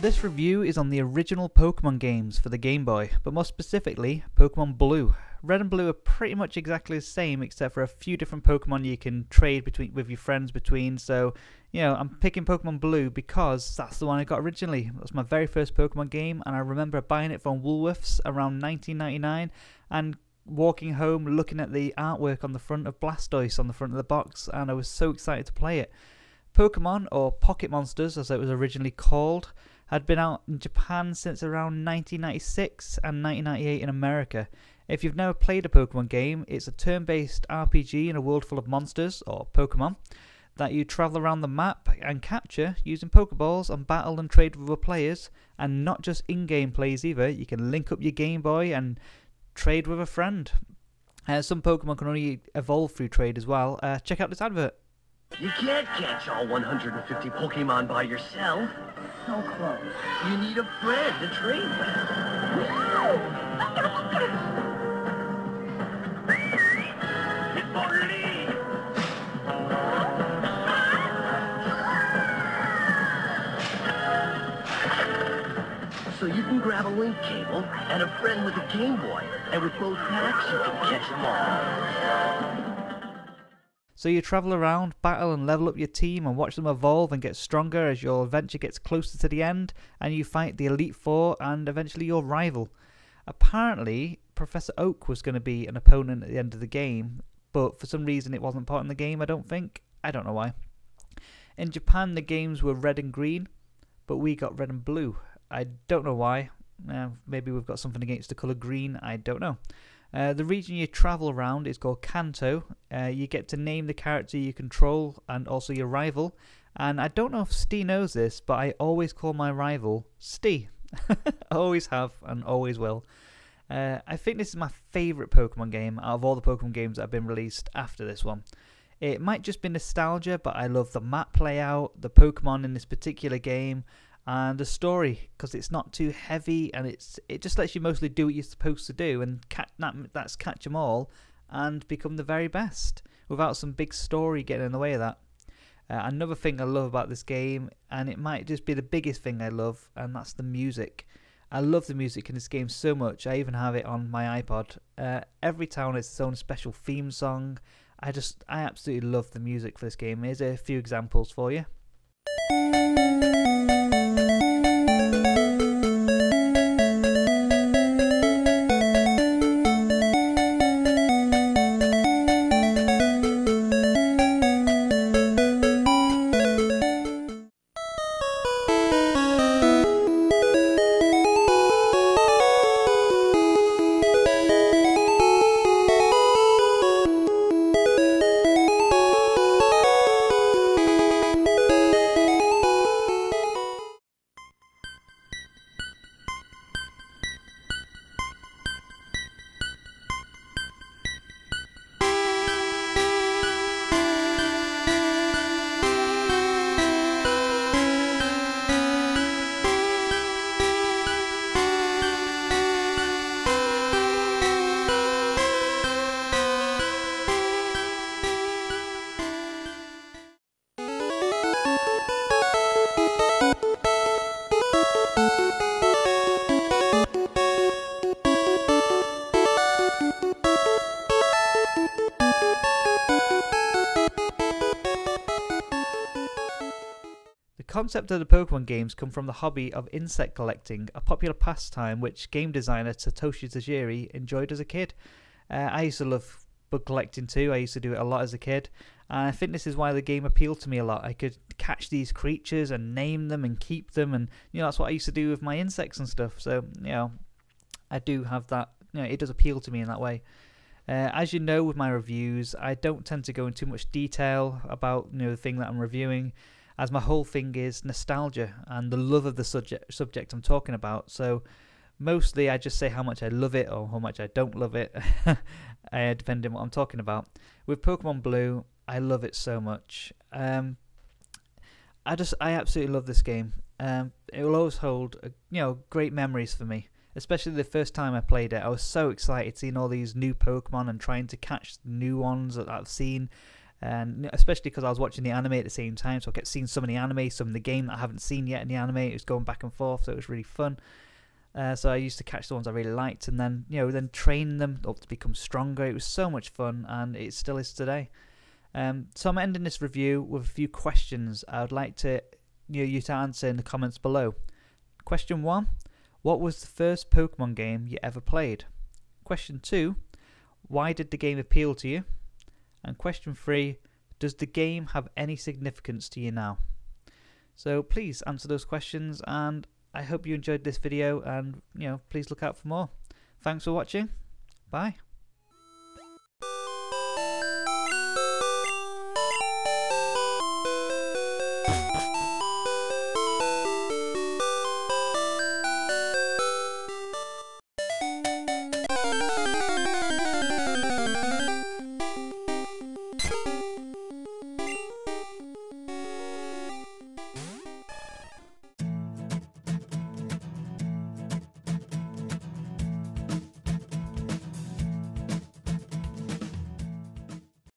This review is on the original Pokemon games for the Game Boy, but more specifically, Pokemon Blue. Red and Blue are pretty much exactly the same, except for a few different Pokemon you can trade with your friends between. So, I'm picking Pokemon Blue because that's the one I got originally. That was my very first Pokemon game, and I remember buying it from Woolworths around 1999 and walking home looking at the artwork on the front of Blastoise on the front of the box, and I was so excited to play it. Pokemon, or Pocket Monsters as it was originally called, had been out in Japan since around 1996 and 1998 in America. If you've never played a Pokemon game, it's a turn-based RPG in a world full of monsters, or Pokemon, that you travel around the map and capture using Pokeballs and battle and trade with other players, and not just in-game plays either. You can link up your Game Boy and trade with a friend. Some Pokemon can only evolve through trade as well. Check out this advert. You can't catch all 150 Pokemon by yourself. So close. You need a friend to trade with. Hit for lead. So you can grab a link cable and a friend with a Game Boy, and with both packs you can catch them all. So you travel around, battle and level up your team and watch them evolve and get stronger as your adventure gets closer to the end, and you fight the Elite Four and eventually your rival. Apparently, Professor Oak was going to be an opponent at the end of the game, but for some reason it wasn't part of the game, I don't think. I don't know why. In Japan the games were red and green, but we got red and blue. I don't know why. Maybe we've got something against the colour green, I don't know. The region you travel around is called Kanto. You get to name the character you control and also your rival. And I don't know if Stee knows this, but I always call my rival Stee. Always have and always will. I think this is my favourite Pokemon game out of all the Pokemon games that have been released after this one. It might just be nostalgia, but I love the map layout, the Pokemon in this particular game, and the story, because it's not too heavy and it just lets you mostly do what you're supposed to do and that's catch them all and become the very best without some big story getting in the way of that. Another thing I love about this game, and it might just be the biggest thing I love, and that's the music. I love the music in this game so much. I even have it on my iPod. Every town has its own special theme song. I absolutely love the music for this game. Here's a few examples for you. The concept of the Pokemon games come from the hobby of insect collecting, a popular pastime which game designer Satoshi Tajiri enjoyed as a kid. I used to love bug collecting too. I used to do it a lot as a kid, and I think this is why the game appealed to me a lot. I could catch these creatures and name them and keep them, and that's what I used to do with my insects and stuff. So I do have that. It does appeal to me in that way. As you know, with my reviews, I don't tend to go into too much detail about the thing that I'm reviewing, as my whole thing is nostalgia and the love of the subject I'm talking about. So mostly I just say how much I love it or how much I don't love it, depending on what I'm talking about. With Pokemon Blue, I love it so much. I absolutely love this game. It will always hold great memories for me, especially the first time I played it. I was so excited seeing all these new Pokemon and trying to catch new ones that I've seen. and especially because I was watching the anime at the same time, so I kept seeing some of the anime, some of the game that I haven't seen yet in the anime. It was going back and forth, so it was really fun. So I used to catch the ones I really liked, and then then train them up to become stronger. It was so much fun, and it still is today. So I'm ending this review with a few questions I would like to you to answer in the comments below. Question 1: what was the first Pokemon game you ever played? Question 2: why did the game appeal to you? And question 3: does the game have any significance to you now? So please answer those questions, and I hope you enjoyed this video, and please look out for more. Thanks for watching. Bye.